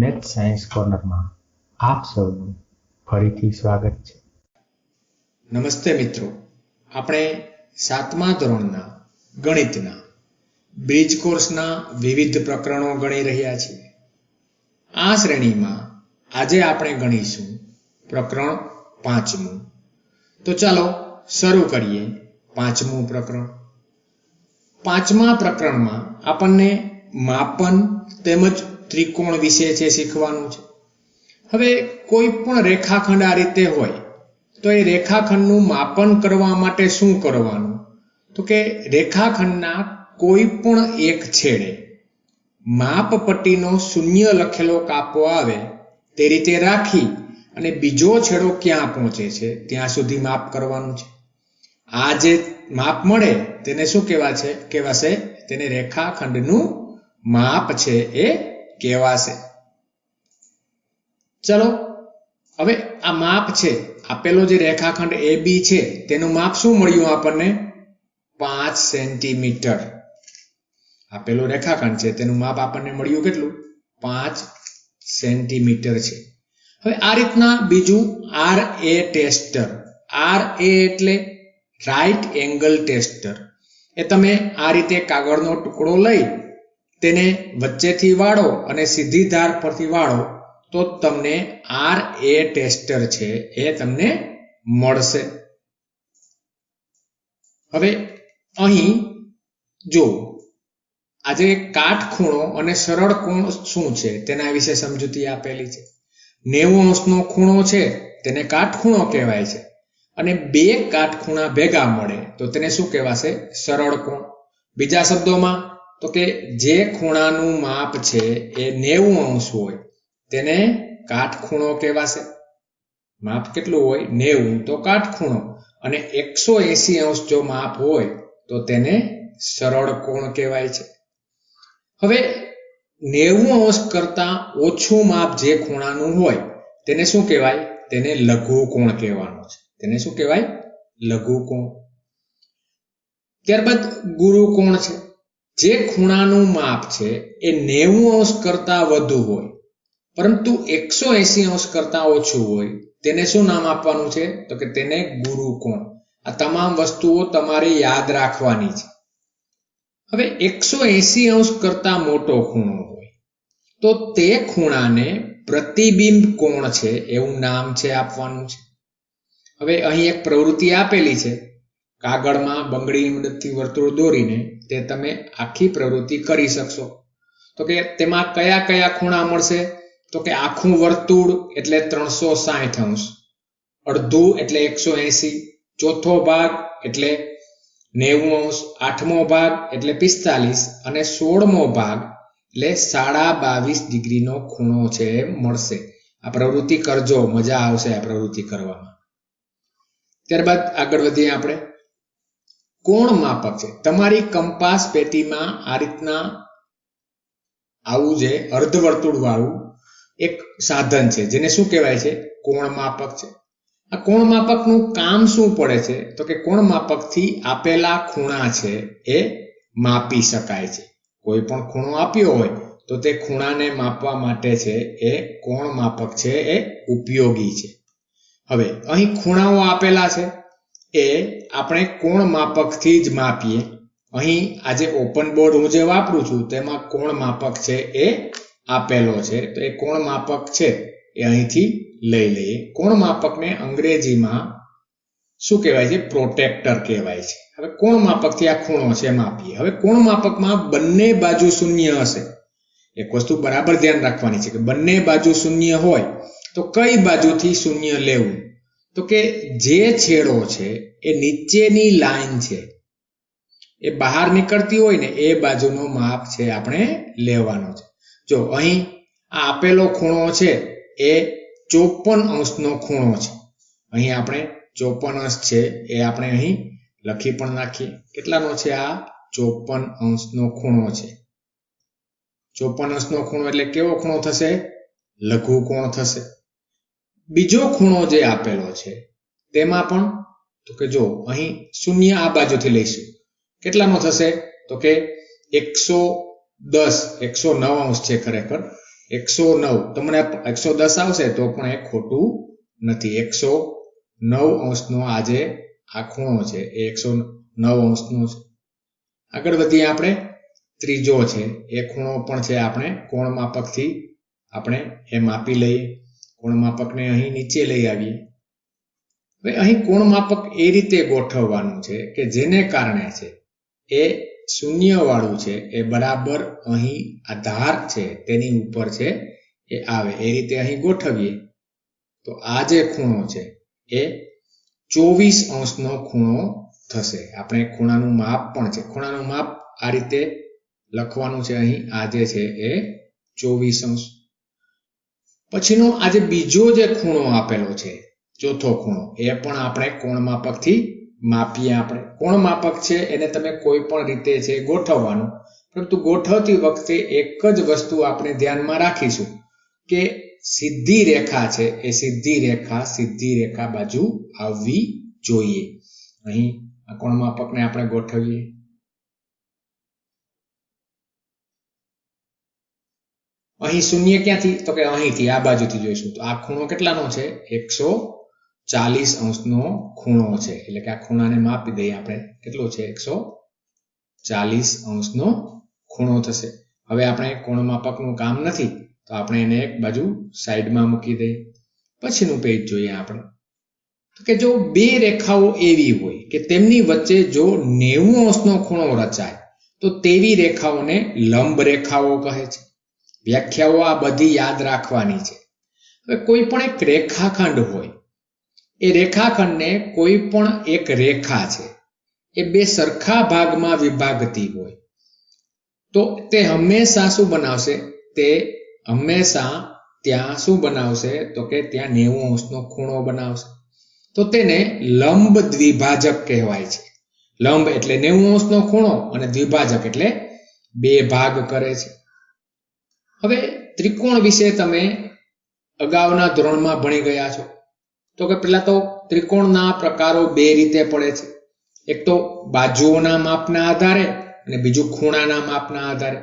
Math science કોર્નરમાં આપ સૌનું ફરીથી સ્વાગત છે. નમસ્તે મિત્રો, આપણે 7મા ધોરણના ગણિતના બ્રિજ કોર્સના વિવિધ પ્રકરણો ગણી રહ્યા છીએ. આ શ્રેણીમાં આજે આપણે ગણીશું પ્રકરણ 5મું. તો ચાલો શરૂ કરીએ 5મું પ્રકરણ. 5મા પ્રકરણમાં આપણને માપન તેમજ ત્રિકોણ વિશે છે શીખવાનું છે. હવે કોઈ પણ રેખાખંડ આ રીતે હોય તો એ રેખાખંડનું માપન કરવા માટે શું કરવાનું? તો કે રેખાખંડના કોઈ પણ એક છેડે માપપટ્ટીનો શૂન્ય લખેલો કાપો આવે તે રીતે રાખી અને બીજો છેડો ક્યાં પહોંચે છે ત્યાં સુધી માપ કરવાનું છે. આ જે માપ મળે તેને શું કહેવાશે? તેને રેખાખંડનું માપ છે એ કહેવાશે. ચલો હવે આ માપ છે, આપેલો જે રેખાખંડ AB છે તેનું માપ શું મળ્યું આપણને? 5 સેન્ટીમીટર. આપેલો રેખાખંડ છે તેનું માપ આપણને મળ્યું કેટલું? 5 સેન્ટીમીટર છે. હવે આ રીતના બીજું RA ટેસ્ટર. RA એટલે રાઈટ એંગલ ટેસ્ટર. એ તમે આ રીતે કાગળનો ટુકડો લઈ તેને વચ્ચેથી વાળો અને સીધી ધાર પરથી વાળો તો તમને RA ટેસ્ટર છે એ તમને મળશે. હવે અહીં જો આજે કાટખૂણો અને સરળ કોણ શું છે તેના વિશે સમજૂતી આપેલી છે. 90 અંશનો ખૂણો છે તેને કાટખૂણો કહેવાય છે અને બે કાટખૂણા ભેગા મળે તો તેને શું કહેવાશે? સરળ કોણ. બીજા શબ્દોમાં તો કે જે ખૂણાનું માપ છે એ 90 અંશ હોય તેને કાટખૂણો કહેવાશે. માપ કેટલું હોય? 90 તો કાટખૂણો, અને 180 અંશ જો માપ હોય તો તેને સરળ કોણ કહેવાય છે. હવે 90 અંશ કરતા ઓછું માપ જે ખૂણાનું હોય તેને શું કહેવાય? તેને લઘુ કોણ કહેવાનું છે. તેને શું કહેવાય? લઘુ કોણ. ત્યારબાદ ગુરુ કોણ છે. જે ખૂણાનું માપ છે એ 90 અંશ કરતા વધુ હોય પરંતુ 180 અંશ કરતા ઓછું હોય તેને શું નામ આપવાનું છે? તો કે તેને ગુરુ કોણ. આ તમામ વસ્તુઓ તમારે યાદ રાખવાની છે. હવે 180 અંશ કરતા મોટો ખૂણો હોય તો તે ખૂણાને પ્રતિબિંબ કોણ છે એવું નામ છે આપવાનું છે. હવે અહીં એક પ્રવૃત્તિ આપેલી છે. કાગળમાં બંગડીની મદદથી વર્તુળ દોરીને તે તમે આખી પ્રવૃત્તિ કરી શકશો. તો કે તેમાં કયા કયા ખૂણા મળશે? તો કે આખું વર્તુળ એટલે 360 અંશ, અડધું એટલે 180, ચોથો ભાગ એટલે 90 અંશ, 8મો ભાગ એટલે 45 અને 16મો ભાગ એટલે 22.5 ડિગ્રીનો ખૂણો છે મળશે. આ પ્રવૃત્તિ કરજો, મજા આવશે આ પ્રવૃત્તિ કરવામાં. ત્યારબાદ આગળ વધીએ આપણે. કોણ માપક છે. તમારી કંપાસ પેટીમાં આ રીતના આવું જે અર્ધવર્તુળ વાળું એક સાધન છે જેને શું કહેવાય છે? કોણ માપક છે. આ કોણ માપકનું કામ શું પડે છે? તો કે કોણ માપકથી આપેલા ખૂણા છે એ માપી શકાય છે. કોઈ પણ ખૂણો આપ્યો હોય તો તે ખૂણાને માપવા માટે છે એ કોણ માપક છે એ ઉપયોગી છે. હવે અહીં ખૂણાઓ આપેલા છે એ આપણે કોણ માપકથી જ માપીએ. અહીં આજે ઓપન બોર્ડ હું જે વાપરું છું તેમાં કોણ માપક છે એ આપેલો છે તો એ કોણ માપક છે એ અહીંથી લઈ લઈએ. કોણ માપકને અંગ્રેજીમાં શું કહેવાય છે? પ્રોટેક્ટર કહેવાય છે. હવે કોણ માપકથી આ ખૂણો છે માપીએ. હવે કોણ માપકમાં બંને બાજુ શૂન્ય હશે. એક વસ્તુ બરાબર ધ્યાન રાખવાની છે કે બંને બાજુ શૂન્ય હોય તો કઈ બાજુથી શૂન્ય લેવું? તો કે જે છેડો છે એ નીચેની લાઈન છે એ બહાર નીકળતી હોય ને એ બાજુનો માપ છે આપણે લેવાનો છે. જો અહીં આ આપેલો ખૂણો છે એ 54 અંશનો ખૂણો છે. અહીં આપણે 54 અંશ છે એ આપણે અહીં લખી પણ નાખીએ. કેટલાનો છે? આ 54 અંશનો ખૂણો છે. 54 અંશનો ખૂણો એટલે કેવો ખૂણો થશે? લઘુ કોણ થશે. બીજો ખૂણો જે આપેલો છે તેમાં પણ તો કે જો અહીં શૂન્ય આ બાજુથી લઈશું. કેટલાનો થશે? તો કે 109 અંશ છે ખરેખર. 109 તમને 110 આવશે તો પણ એ ખોટું નથી. 109 અંશનો આજે આ ખૂણો છે એ 109 અંશનો છે. આગળ વધીએ આપણે. ત્રીજો છે એ ખૂણો પણ છે આપણે કોણ માપકથી આપણે એ માપી લઈએ. કોણ માપકને અહીં નીચે લઈ આવીએ. હવે અહીં કોણ માપક એ રીતે ગોઠવવાનું છે કે જેને કારણે છે એ શૂન્ય વાળું છે એ બરાબર અહીં આ ધાર છે તેની ઉપર છે એ આવે એ રીતે અહીં ગોઠવીએ તો આ જે ખૂણો છે એ 24 અંશનો ખૂણો થશે. આપણે ખૂણાનું માપ પણ છે. ખૂણાનું માપ આ રીતે લખવાનું છે અહીં. આ જે છે એ 24 અંશ. પછીનો આજે બીજો જે ખૂણો આપેલો છે ચોથો ખૂણો એ પણ આપણે કોણ માપકથી માપીએ. આપણે કોણ માપક છે એને તમે કોઈ પણ રીતે છે ગોઠવવાનું, પરંતુ ગોઠવતી વખતે એક જ વસ્તુ આપણે ધ્યાનમાં રાખીશું કે સીધી રેખા છે એ સીધી રેખા બાજુ આવવી જોઈએ. અહીં આ કોણ માપકને આપણે ગોઠવીએ. અહીં શૂન્ય ક્યાંથી? તો કે અહીંથી આ બાજુથી જોઈશું તો આ ખૂણો કેટલાનો છે? 140 અંશનો ખૂણો છે. એટલે કે આ ખૂણાને માપી દઈએ આપણે. કેટલો છે? 140 અંશનો ખૂણો થશે. હવે આપણે કોણ માપકનું કામ નથી તો આપણે એને એક બાજુ સાઈડમાં મૂકી દઈએ. પછીનું પેજ જોઈએ આપણે. તો કે જો બે રેખાઓ એવી હોય કે તેમની વચ્ચે જો 90 અંશનો ખૂણો રચાય તો તેવી રેખાઓને લંબ રેખાઓ કહે છે. વ્યાખ્યાઓ આ બધી યાદ રાખવાની છે. હવે કોઈ પણ એક રેખાખંડ હોય એ રેખાખંડને કોઈ પણ એક રેખા છે એ બે સરખા ભાગમાં વિભાગતી હોય તો તે હંમેશા શું બનાવશે? તે હંમેશા ત્યાં શું બનાવશે? તો કે ત્યાં 90 અંશનો ખૂણો બનાવશે. તો તેને લંબ દ્વિભાજક કહેવાય છે. લંબ એટલે 90 અંશનો ખૂણો અને દ્વિભાજક એટલે બે ભાગ કરે છે. હવે ત્રિકોણ વિશે તમે અગાઉના ધોરણમાં ભણી ગયા છો. તો કે પહેલા તો ત્રિકોણના પ્રકારો બે રીતે પડે છે. એક તો બાજુઓના માપના આધારે અને બીજું ખૂણાના માપના આધારે.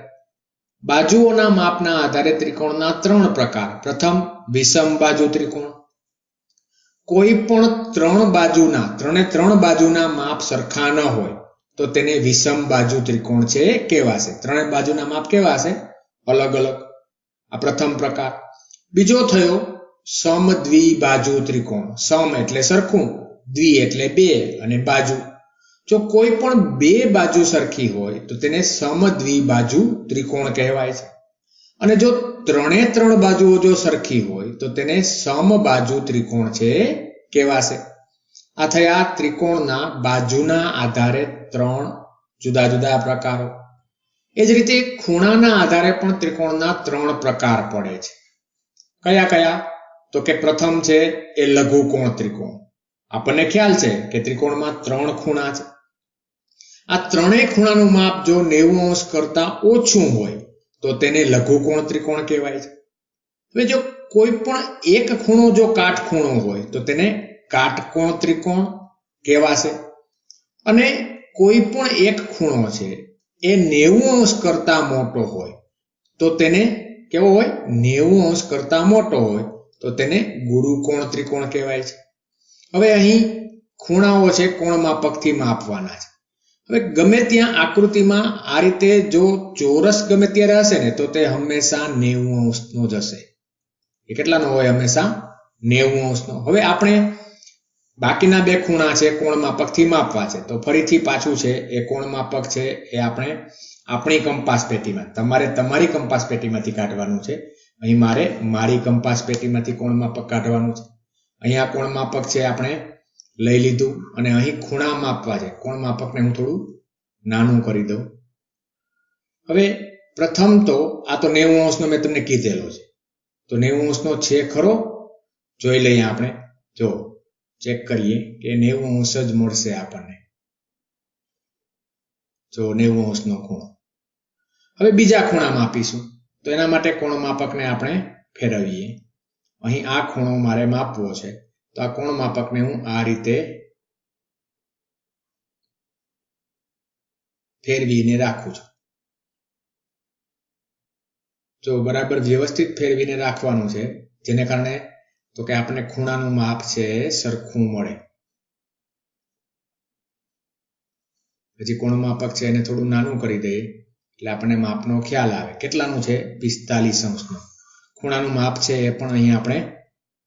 બાજુઓના માપના આધારે ત્રિકોણના 3 પ્રકાર. પ્રથમ વિષમ બાજુ ત્રિકોણ. કોઈ પણ ત્રણે બાજુના માપ સરખા ન હોય તો તેને વિષમ બાજુ ત્રિકોણ છે કહેવાશે. ત્રણે બાજુના માપ કેવા હશે? અલગ અલગ. આ પ્રથમ પ્રકાર. બીજો થયો સમદ્વિબાજુ ત્રિકોણ. સમ એટલે સરખું, દ્વિ એટલે બે અને બાજુ. જો કોઈ પણ બે બાજુ સરખી હોય તો તેને સમદ્વિબાજુ ત્રિકોણ કહેવાય છે. અને જો ત્રણ બાજુઓ જો સરખી હોય તો તેને સમબાજુ ત્રિકોણ છે કહેવાશે. આ થયા ત્રિકોણના બાજુના આધારે 3 જુદા જુદા પ્રકારો. એ જ રીતે ખૂણાના આધારે પણ ત્રિકોણના 3 પ્રકાર પડે છે. કયા કયા? તો કે પ્રથમ છે એ લઘુકોણ ત્રિકોણ. આપણને ખ્યાલ છે કે ત્રિકોણમાં 3 ખૂણા છે. આ ત્રણેય ખૂણાનું માપ જો 90 અંશ કરતા ઓછું હોય તો તેને લઘુકોણ ત્રિકોણ કહેવાય છે. હવે જો કોઈ પણ એક ખૂણો જો કાટખૂણો હોય તો તેને કાટકોણ ત્રિકોણ કહેવાશે. અને કોઈ પણ એક ખૂણો છે એ 90 અંશ કરતા મોટો હોય તો તેને કેવો હોય? 90 અંશ કરતા મોટો હોય તો તેને ગુરુકોણ ત્રિકોણ કહેવાય છે. હવે અહીં ખૂણાઓ છે કોણ માપકથી માપવાના છે. હવે ગમે ત્યાં આકૃતિમાં આ રીતે જો ચોરસ ગમે ત્યારે હશે ને તો તે હંમેશા 90 અંશનો જ હશે. એ કેટલાનો હોય? હંમેશા 90 અંશનો. હવે આપણે બાકીના બે ખૂણા છે કોણ માપકથી માપવા છે તો ફરીથી પાછું છે એ કોણ માપક છે એ આપણે આપણી કંપાસ પેટીમાં, તમારે તમારી કંપાસ પેટીમાંથી કાઢવાનું છે. અહીં મારે મારી કંપાસ પેટીમાંથી કોણ માપક કાઢવાનું છે. અહીંયા કોણ માપક છે આપણે લઈ લીધું અને અહીં ખૂણા માપવા છે. કોણ માપકને હું થોડું નાનું કરી દઉં. હવે પ્રથમ તો આ તો 90 અંશનો મેં તમને કીધેલો છે તો 90 અંશનો છે ખરો? જોઈ લઈએ આપણે. જો ચેક કરીએ કે 90 અંશ જ મળશે આપણને. જો 90 અંશનો ખૂણો. હવે બીજા ખૂણા માપીશું તો એના માટે કોણ માપકને આપણે ફેરવીએ. અહીં આ ખૂણો મારે માપવો છે તો આ કોણ માપકને હું આ રીતે ફેરવીને રાખું છું. જો બરાબર વ્યવસ્થિત ફેરવીને રાખવાનું છે, જેને કારણે તો કે આપણે ખૂણાનું માપ છે સરખું મળે. પછી કોણ માપક છે એને થોડું નાનું કરી દઈએ એટલે આપણને માપનો ખ્યાલ આવે. કેટલાનું છે? 45 અંશનું. ખૂણાનું માપ છે એ પણ અહીં આપણે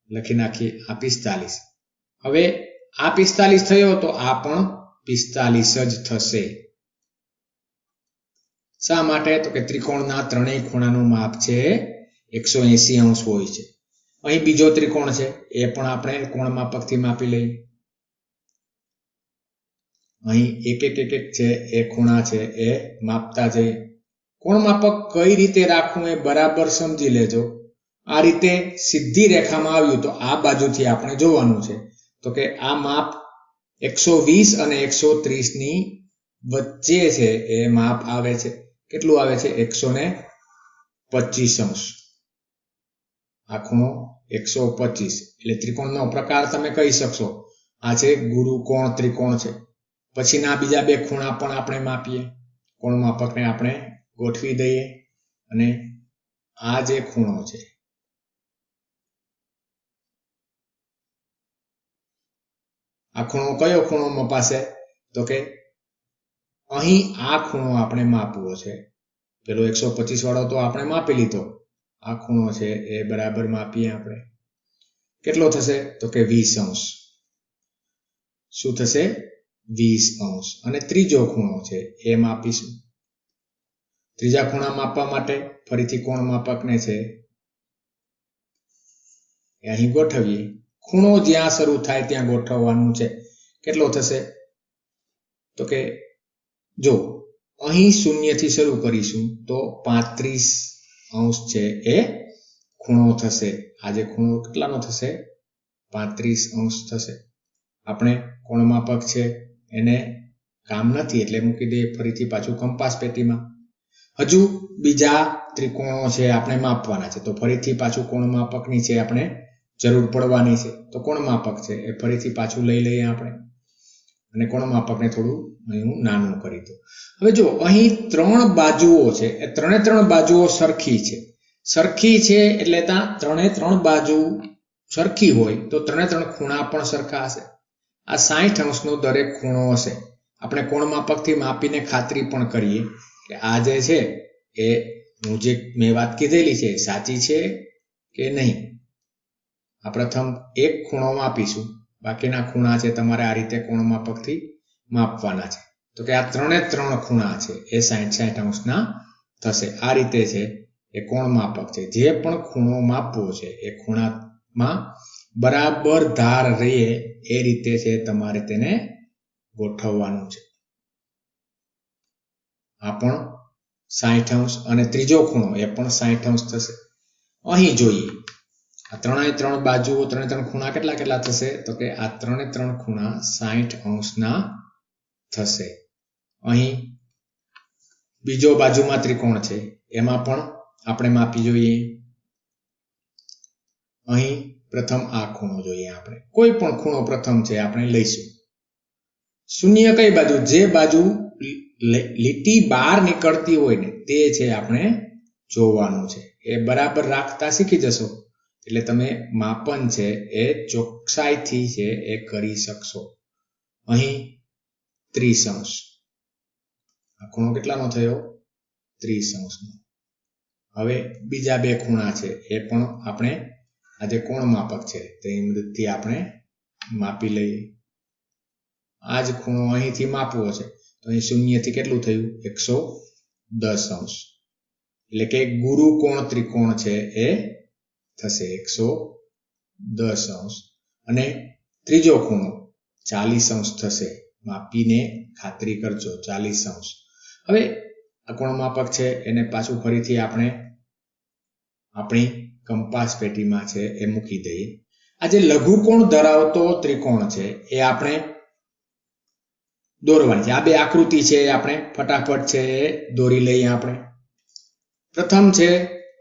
લખી નાખીએ, આ 45. હવે આ 45 થયો તો આ પણ 45 જ થશે. શા માટે? તો કે ત્રિકોણના ત્રણેય ખૂણાનું માપ છે 180 અંશ હોય છે. અહીં બીજો ત્રિકોણ છે એ પણ આપણે કોણ માપકથી માપી લઈએ. અહીં એક છે એ ખૂણા છે એ માપતા જઈએ. કોણ માપક કઈ રીતે રાખવું એ બરાબર સમજી લેજો. આ રીતે સીધી રેખામાં આવ્યું તો આ બાજુથી આપણે જોવાનું છે. તો કે આ માપ 120 અને 130 ની વચ્ચે છે એ માપ આવે છે. કેટલું આવે છે? 125 અંશ. આ ખૂણો 125. એટલે ત્રિકોણનો પ્રકાર તમે કહી શકશો આ છે ગુરુકોણ ત્રિકોણ છે. પછીના બીજા બે ખૂણા પણ આપણે માપીએ. કોણ માપકને આપણે ગોઠવી દઈએ અને આ જે ખૂણો છે આ ખૂણો કયો ખૂણો મપાશે? તો કે અહીં આ ખૂણો આપણે માપવો છે. પેલો 125 વાળો તો આપણે માપી લીધો. આ ખૂણો છે એ બરાબર માપીએ આપણે. કેટલો થશે? તો કે 20 અંશ. શું થશે? 20 અંશ. અને ત્રીજો ખૂણો છે એ માપીશું. ત્રીજા ખૂણા માપવા માટે ફરીથી કોણ માપકને છે એ અહીં ગોઠવીએ. ખૂણો જ્યાં શરૂ થાય ત્યાં ગોઠવવાનું છે. કેટલો થશે? તો કે જો અહીં 0 થી શરૂ કરીશું તો 35 અંશ છે એ ખૂણો થશે. આ જે ખૂણો કેટલાનો થશે? 35 અંશ થશે. આપણે કોણ માપક છે એને કામ નથી એટલે મૂકી દઈએ ફરીથી પાછું કંપાસ પેટીમાં. હજુ બીજા ત્રિકોણો છે આપણે માપવાના છે તો ફરીથી પાછું કોણ માપકની છે આપણે જરૂર પડવાની છે. તો કોણ માપક છે એ ફરીથી પાછું લઈ લઈએ આપણે અને કોણ માપકને થોડું અહીં નાનું કરી દો. હવે જો અહીં 3 બાજુઓ છે એ ત્રણે બાજુઓ સરખી છે. સરખી છે એટલે ત્યાં 3 બાજુ સરખી હોય તો 3 ખૂણા પણ સરખા હશે. આ 60 અંશનો દરેક ખૂણો હશે. આપણે કોણ માપકથી માપીને ખાતરી પણ કરીએ કે આ જે છે એ હું જે મેં વાત કીધેલી છે સાચી છે કે નહીં. આ પ્રથમ એક ખૂણો માપીશું. બાકીના ખૂણા છે તમારે આ રીતે કોણ માપકથી માપવાના છે. તો કે આ 3 ખૂણા છે એ 60 અંશના થશે. આ રીતે છે એ કોણ માપક છે. જે પણ ખૂણો માપવો છે એ ખૂણામાં બરાબર ધાર રહે એ રીતે છે તમારે તેને ગોઠવવાનું છે. આ પણ 60 અંશ અને ત્રીજો ખૂણો એ પણ 60 અંશ થશે. અહીં જોઈએ આ 3 બાજુઓ 3 ખૂણા કેટલા થશે? તો કે આ 3 ખૂણા 60 અંશના થશે. અહીં બીજો બાજુમાં ત્રિકોણ છે એમાં પણ આપણે માપી જોઈએ. અહીં પ્રથમ આ ખૂણો જોઈએ આપણે. કોઈ પણ ખૂણો પ્રથમ છે આપણે લઈશું. શૂન્ય કઈ બાજુ? જે બાજુ લીટી બહાર નીકળતી હોય ને તે છે આપણે જોવાનું છે. એ બરાબર રાખતા શીખી જશો એટલે તમે માપન છે એ ચોકસાઈથી છે એ કરી શકશો. અહીં 30 અંશ. આ ખૂણો કેટલાનો થયો? 30 અંશનો. હવે બીજા બે ખૂણા છે એ પણ આપણે આ જે કોણ માપક છે તેની મદદથી આપણે માપી લઈએ. આ જ ખૂણો અહીંથી માપવો છે તો અહીં 0 થી કેટલું થયું? 110 અંશ. એટલે કે ગુરુકોણ ત્રિકોણ છે એ થશે 110 અંશ. અને ત્રીજો ખૂણો 40 અંશ થશે. માપીને ખાતરી કરજો 40 અંશ. હવે આ કોણ માપક છે એને પાછું ફરીથી આપણે આપણી કંપાસ પેટીમાં છે એ મૂકી દઈએ. આ જે લઘુકોણ ધરાવતો ત્રિકોણ છે એ આપણે દોરવાની છે. આ બે આકૃતિ છે આપણે ફટાફટ છે એ દોરી લઈએ આપણે. પ્રથમ છે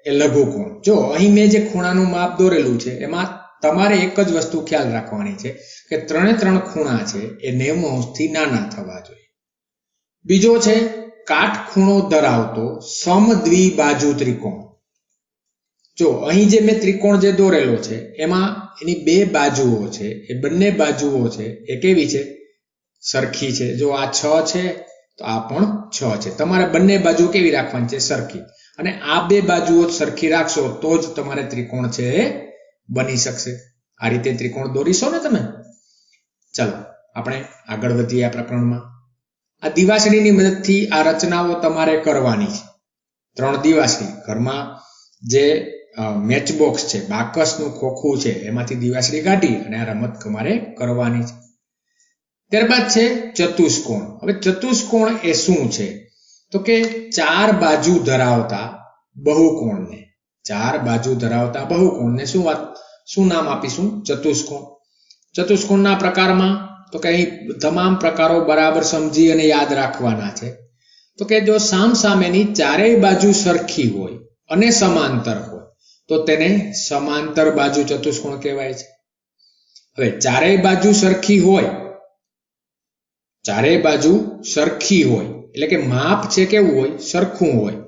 એ લઘુકોણ. જો અહીં મેં જે ખૂણાનું માપ દોરેલું છે એમાં તમારે એક જ વસ્તુ ખ્યાલ રાખવાની છે કે 3 ખૂણા છે એ 90 અંશથી નાના થવા જોઈએ. બીજો છે કાટખૂણો ધરાવતો સમદ્વિબાજુ ત્રિકોણ. જો અહીં જે મેં ત્રિકોણ જે દોરેલો છે એમાં એની બે બાજુઓ છે, એ બંને બાજુઓ છે એ કેવી છે? સરખી છે. જો આ 6 છે તો આ પણ 6 છે. તમારે બંને બાજુ કેવી રાખવાની છે? સરખી. અને આ બે બાજુઓ સરખી રાખશો તો જ તમારે ત્રિકોણ છે એ બની શકશે. આ રીતે ત્રિકોણ દોરીશો ને તમે. ચાલો આપણે આગળ વધીએ આ પ્રકરણમાં. આ દિવાસળીની મદદથી આ રચનાઓ તમારે કરવાની છે. 3 દિવાસળી ઘરમાં જે મેચબોક્સ છે, બાકસનું ખોખું છે, એમાંથી દિવાસળી કાઢી અને આ રમત તમારે કરવાની છે. ત્યારબાદ છે ચતુષ્કોણ. હવે ચતુષ્કોણ એ શું છે? તો કે 4 બાજુ ધરાવતા બહુકોણને, 4 બાજુ ધરાવતા બહુકોણને શું નામ આપીશું? ચતુષ્કોણ. ચતુષ્કોણના પ્રકારમાં તો કે અહીં તમામ પ્રકારો બરાબર સમજી અને યાદ રાખવાના છે. તો કે જો સામસામેની ચારેય બાજુ સરખી હોય અને સમાંતર હોય તો તેને સમાંતર બાજુ ચતુષ્કોણ કહેવાય છે. હવે ચારેય બાજુ સરખી હોય, ચારેય બાજુ સરખી હોય એટલે કે માપ છે કેવું હોય? સરખું હોય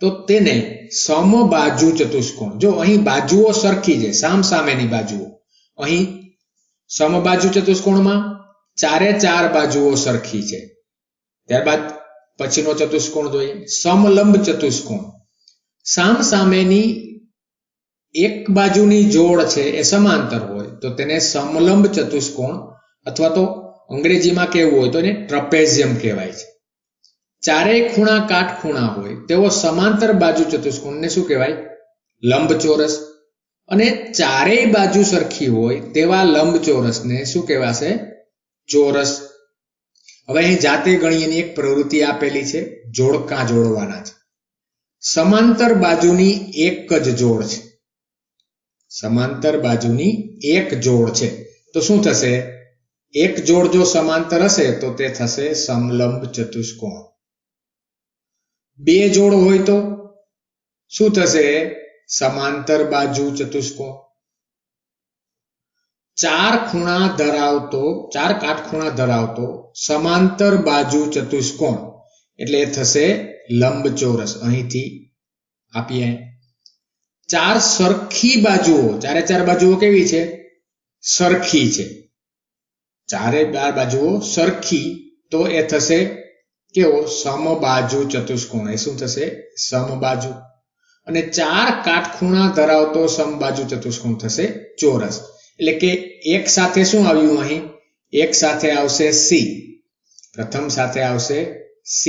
તો તેને સમબાજુ ચતુષ્કોણ. જો અહીં બાજુઓ સરખી છે, સામસામેની બાજુઓ, અહીં સમબાજુ ચતુષ્કોણમાં 4 બાજુઓ સરખી છે. ત્યારબાદ પછીનો ચતુષ્કોણ જોઈએ, સમલંબ ચતુષ્કોણ. સામસામેની એક બાજુની જોડ છે એ સમાંતર હોય તો તેને સમલંબ ચતુષ્કોણ અથવા તો અંગ્રેજીમાં કેવું હોય તો એને ટ્રપેઝિયમ કહેવાય છે. ચારેય ખૂણા કાટખૂણા હોય તેવો સમાંતર બાજુ ચતુષ્કોણને શું કહેવાય? લંબચોરસ. અને ચારેય બાજુ સરખી હોય તેવા લંબચોરસને શું કહેવાશે? ચોરસ. હવે અહીં જાતે ગણીએની એક પ્રવૃત્તિ આપેલી છે, જોડકા જોડવાના છે. સમાંતર બાજુની એક જ જોડ છે, સમાંતર બાજુની એક જોડ છે તો શું થશે? એક જોડ જો સમાંતર હશે તો તે થશે સમલંબ ચતુષ્કોણ. બે જોડ હોય તો શું થશે? સમાંતર બાજુ ચતુષ્કોણ. 4 કાટખૂણા ધરાવતો સમાંતર બાજુ ચતુષ્કોણ એટલે એ થશે લંબચોરસ. અહીંથી આપીએ 4 સરખી બાજુઓ, 4 બાજુઓ કેવી છે? સરખી છે. 4 બાજુઓ સરખી તો એ થશે કેવો? સમબાજુ ચતુષ્કોણ. એ શું થશે? સમબાજુ. અને 4 કાટખૂણા ધરાવતો સમબાજુ ચતુષ્કોણ થશે ચોરસ. એટલે કે એક સાથે શું આવ્યું? અહીં એક સાથે આવશે C, પ્રથમ સાથે આવશે C,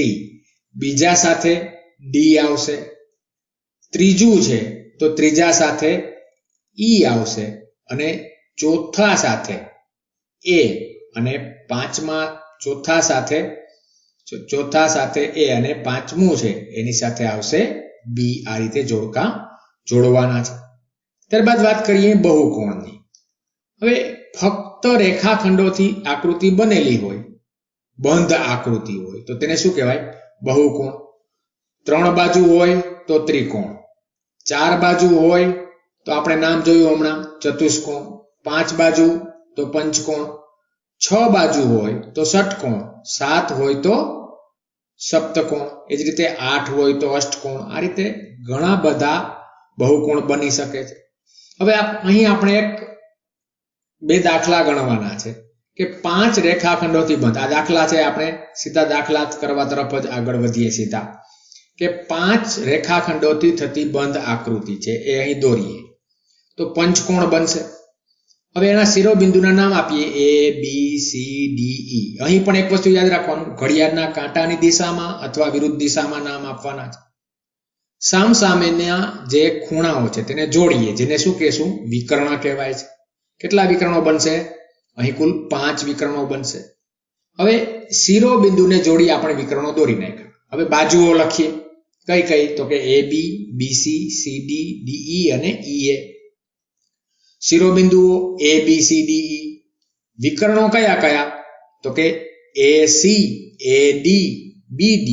બીજા સાથે D આવશે, ત્રીજું છે તો ત્રીજા સાથે E આવશે, અને ચોથા સાથે A, અને ચોથા સાથે A, અને પાંચમું છે એની સાથે આવશે B. આ રીતે જોડકા જોડવાના છે. ત્યારબાદ વાત કરીએ બહુકોણની. હવે ફક્ત રેખાખંડોથી આકૃતિ બનેલી હોય, બંધ આકૃતિ હોય તો તેને શું કહેવાય? બહુકોણ. 3 બાજુ હોય તો ત્રિકોણ, 4 બાજુ હોય તો આપણે નામ જોયું હમણાં ચતુષ્કોણ, 5 બાજુ તો પંચકોણ, 6 બાજુ હોય તો ષટકોણ, 7 હોય તો સપ્તકોણ, એ જ રીતે 8 હોય તો અષ્ટકોણ. આ રીતે ઘણા બધા બહુકોણ બની શકે છે. હવે અહીં આપણે 2 દાખલા ગણવાના છે કે 5 રેખાખંડોથી બંધ. આ દાખલા છે, આપણે સીધા દાખલા કરવા તરફ જ આગળ વધીએ સીધા, કે 5 રેખાખંડોથી થતી બંધ આકૃતિ છે એ અહીં દોરીએ તો પંચકોણ બનશે. હવે એના શિરોબિંદુના નામ આપીએ A, B, C, D, E. અહીં પણ એક વસ્તુ યાદ રાખવાનું, ઘડિયાળના કાંટાની દિશામાં અથવા વિરુદ્ધ દિશામાં નામ આપવાના છે. સામસામેના જે ખૂણાઓ છે તેને જોડીએ, જેને શું કહેશું? વિકર્ણ કહેવાય છે. કેટલા વિકર્ણો બનશે? અહીં કુલ 5 વિકર્ણો બનશે. હવે શિરોબિંદુને જોડી આપણે વિકર્ણો દોરી નાખ્યા. હવે બાજુઓ લખીએ. કઈ કઈ? તો કે AB, BC, CD, DE અને EA. શિરોબિંદુઓ ABCDE. વિકર્ણો કયા કયા? તો કે AC, AD, BD,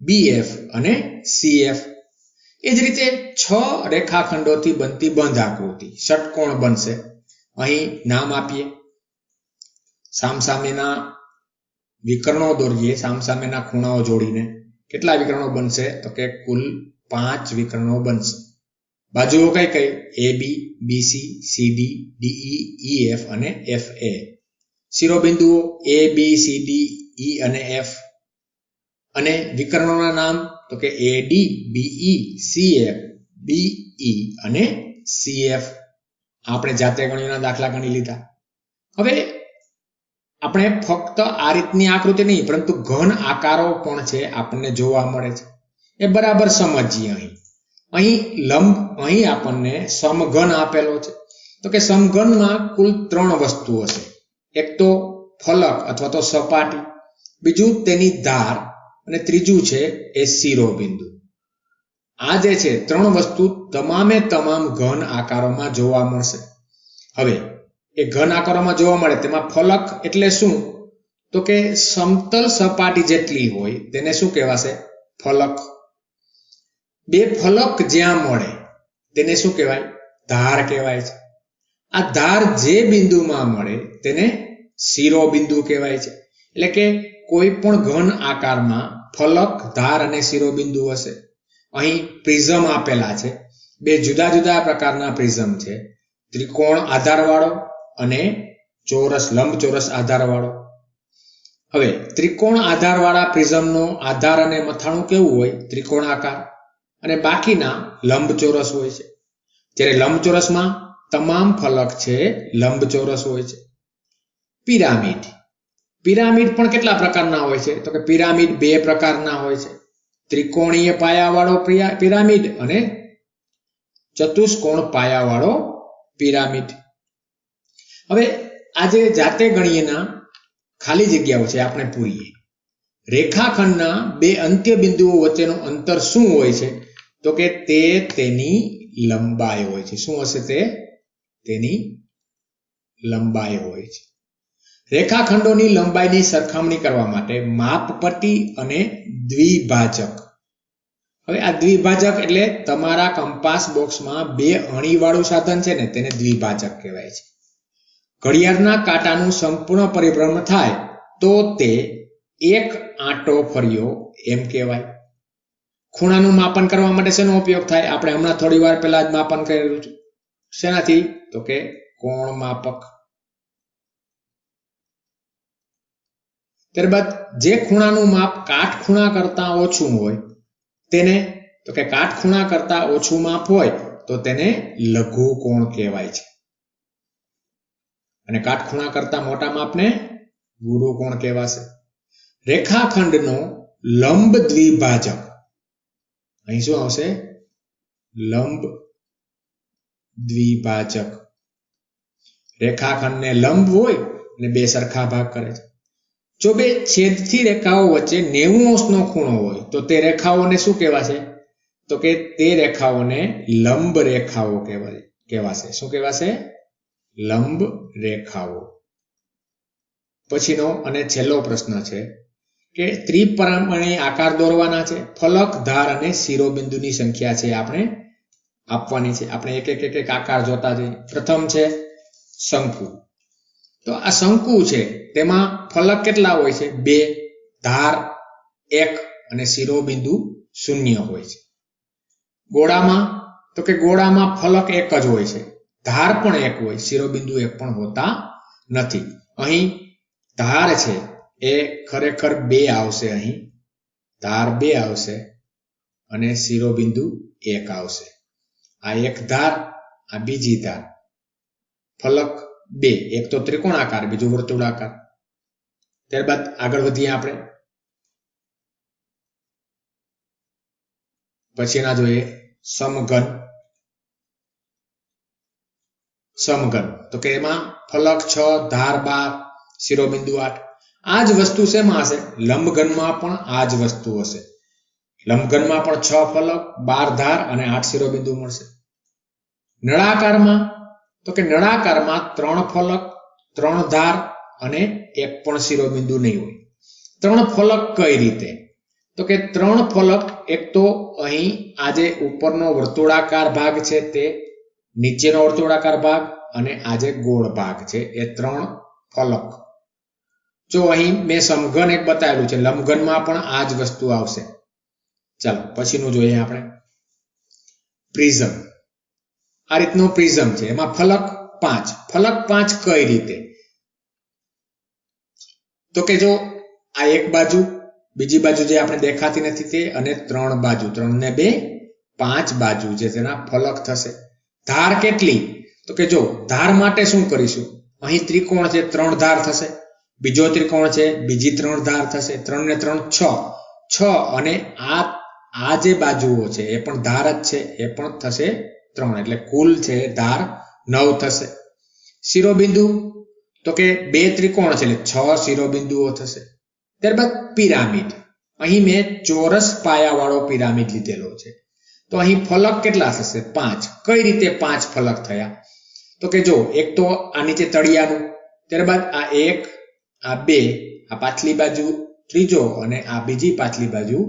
BF અને CF. એ જ રીતે 6 રેખાખંડોથી બનતી બંધ આકૃતિ ષટકોણ બનશે. અહીં નામ આપીએ, સામસામેના વિકર્ણો દોરીએ, સામસામેના ખૂણાઓ જોડીને. કેટલા વિકર્ણો બનશે? તો કે કુલ 5 વિકર્ણો બનશે. બાજુઓ કઈ કઈ AB, BC, CD, DE, EF અને FA. શિરોબિંદુઓ A, B, C, D, E અને F. અને વિકર્ણોના નામ તો કે AD, BE, CF, BE અને CF. આપણે જાતે ગણ્યોના દાખલા ગણી લીધા. હવે આપણે ફક્ત આ રીતની આકૃતિ નહીં પરંતુ ઘન આકારો પણ છે આપણને જોવા મળે છે. એ બરાબર સમજીએ. અહીં આપણને સમઘન આપેલો છે. તો કે સમઘનમાં કુલ 3 વસ્તુઓ છે. એક તો ફલક અથવા તો સપાટી, બીજું તેની ધાર અને ત્રીજું છે એ શિરોબિંદુ. આ જે છે 3 વસ્તુ તમામે તમામ ઘન આકારોમાં જોવા મળશે. હવે એ ઘન આકારોમાં જોવા મળે તેમાં ફલક એટલે શું? તો કે સમતલ સપાટી જેટલી હોય તેને શું કહેવાશે? ફલક. 2 ફલક જ્યાં મળે તેને શું કહેવાય? ધાર કહેવાય છે. આ ધાર જે બિંદુમાં મળે તેને શિરોબિંદુ કહેવાય છે. એટલે કે કોઈ પણ ઘન આકારમાં ફલક, ધાર અને શિરોબિંદુ હશે. અહીં પ્રિઝમ આપેલા છે. 2 જુદા જુદા પ્રકારના પ્રિઝમ છે. ત્રિકોણ આધારવાળો અને ચોરસ લંબચોરસ આધારવાળો. હવે ત્રિકોણ આધારવાળા પ્રિઝમનો આધાર અને મથાળું કેવું હોય? ત્રિકોણાકાર. અને બાકીના લંબચોરસ હોય છે. જ્યારે લંબચોરસમાં તમામ ફલક છે લંબચોરસ હોય છે. પિરામિડ. પિરામિડ પણ કેટલા પ્રકારના હોય છે? તો કે પિરામિડ 2 પ્રકારના હોય છે. ત્રિકોણીય પાયાવાળો પિરામિડ અને ચતુષ્કોણ પાયાવાળો પિરામિડ. હવે આજે જાતે ગણીએના ખાલી જગ્યાઓ છે આપણે પૂરીએ. રેખાખંડના 2 અંત્ય બિંદુઓ વચ્ચેનું અંતર શું હોય છે? તો કે તે તેની લંબાઈ હોય છે. શું હશે તે? તેની લંબાઈ હોય છે. રેખાખંડોની લંબાઈની સરખામણી કરવા માટે માપપટ્ટી અને દ્વિભાજક. હવે આ દ્વિભાજક એટલે તમારા કંપાસ બોક્સમાં 2 અણીવાળું સાધન છે ને તેને દ્વિભાજક કહેવાય છે. ઘડિયાળના કાંટાનું સંપૂર્ણ પરિભ્રમણ થાય તો તે 1 આંટો ફર્યો એમ કહેવાય. ખૂણાનું માપન કરવા માટે શેનો ઉપયોગ થાય? આપણે હમણાં થોડી વાર પહેલા જ માપન કરેલું છે. શેનાથી? તો કે કોણ માપક. ત્યારબાદ જે ખૂણાનું માપ કાટખૂણા કરતા ઓછું હોય તેને, તો કે કાટખૂણા કરતા ઓછું માપ હોય તો તેને લઘુ કોણ કહેવાય છે. અને કાટખૂણા કરતા મોટા માપને ગુરુ કોણ કહેવાશે. રેખાખંડનો લંબ દ્વિભાજક. અહીં શું આવશે? લંબ દ્વિભાજક. રેખાખંડને લંબ હોય અને 2 સરખા ભાગ કરે છે. જો 2 છેદતી રેખાઓ વચ્ચે 90 અંશનો ખૂણો હોય તો તે રેખાઓને શું કહેવાશે? તો કે તે રેખાઓને લંબ રેખાઓ કહેવાશે. શું કહેવાશે? લંબ રેખાઓ. પછીનો અને છેલ્લો પ્રશ્ન છે કે ત્રિપરિમાણીય આકાર દોરવાના છે. ફલક, ધાર અને શિરોબિંદુની સંખ્યા છે આપણે આપવાની છે. આપણે એક આકાર જોતા જઈએ. પ્રથમ છે શંકુ. તો આ શંકુ છે તેમાં ફલક કેટલા હોય છે? 2, ધાર 1 અને શિરોબિંદુ 0 હોય છે. ગોળામાં, તો કે ગોળામાં ફલક 1 જ હોય છે, ધાર પણ 1 હોય, શિરોબિંદુ 1 પણ હોતા નથી. અહીં ધાર છે એ ખરેખર 2 આવશે. અહીં ધાર 2 આવશે અને શિરોબિંદુ 1 આવશે. આ એક ધાર, આ બીજી ધાર. ફલક 2, એક તો ત્રિકોણાકાર, બીજું વર્તુળાકાર. ત્યારબાદ આગળ વધીએ આપણે. પછીના જોઈએ સમઘન. સમઘન તો કે એમાં ફલક 6, ધાર 12, શિરોબિંદુ 8. આ જ વસ્તુ શેમાં હશે? લંબઘનમાં પણ આ જ વસ્તુ હશે. લંબઘનમાં પણ 6 ફલક, 12 ધાર અને 8 શિરોબિંદુ મળશે. નળાકારમાં, તો કે નળાકારમાં 3 ફલક, 3 ધાર અને 1 પણ શિરોબિંદુ નહીં હોય. 3 ફલક કઈ રીતે? તો કે 3 ફલક, એક તો અહીં આ જે ઉપરનો વર્તુળાકાર ભાગ છે તે, નીચેનો વર્તુળાકાર ભાગ અને આ જે ગોળ ભાગ છે એ 3 ફલક. જો અહીં મેં સમઘન એક બતાવેલું છે, લંબઘનમાં પણ આ જ વસ્તુ આવશે. ચાલો પછીનું જોઈએ આપણે. પ્રિઝમ. આ રીતનો પ્રિઝમ છે, એમાં ફલક 5. ફલક 5 કઈ રીતે? તો કે જો આ એક બાજુ, બીજી બાજુ જે આપણે દેખાતી નથી તે, અને 3 બાજુ, 3 ને 2 5 બાજુ જે તેના ફલક થશે. ધાર કેટલી? તો કે જો ધાર માટે શું કરીશું, અહીં ત્રિકોણ છે, 3 ધાર થશે. બીજો ત્રિકોણ છે, બીજી 3 ધાર થશે. 3 ને 3 6, અને આ જે બાજુઓ છે એ પણ ધાર જ છે, એ પણ થશે 3, એટલે કુલ છે ધાર 9 થશે. શિરોબિંદુ તો કે 2 ત્રિકોણ છે એટલે 6 શિરોબિંદુઓ થશે. ત્યારબાદ પિરામિડ, અહીં મેં ચોરસ પાયાવાળો પિરામિડ લીધેલો છે, તો અહીં ફલક કેટલા થશે? 5. કઈ રીતે 5 ફલક થયા? તો કે જો એક તો આ નીચે તળિયાનું, ત્યારબાદ આ 1, આ 2, આ પાછલી બાજુ ત્રીજો, અને આ બીજી પાછલી બાજુ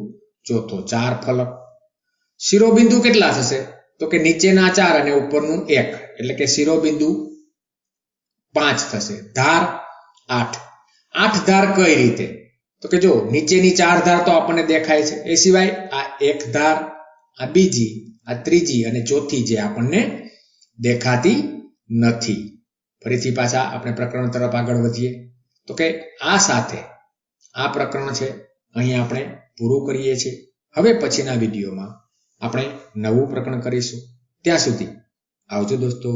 ચોથો, 4 ફલક. શિરોબિંદુ કેટલા થશે? તો કે નીચેના 4 અને ઉપરનું 1, એટલે કે શિરોબિંદુ 5 થશે. ધાર 8. 8 ધાર કઈ રીતે? તો કે જો નીચેની 4 ધાર તો આપણને દેખાય છે, એ સિવાય આ 1 ધાર, આ બીજી, આ ત્રીજી અને ચોથી જે આપણને દેખાતી નથી. ફરીથી પાછા આપણે પ્રકરણ તરફ આગળ વધીએ. તો કે આ સાથે આ પ્રકરણ છે અહીં આપણે પૂરું કરીએ છીએ. હવે પછીના વિડીયોમાં આપણે નવું પ્રકરણ કરીશું. ત્યાં સુધી આવજો દોસ્તો.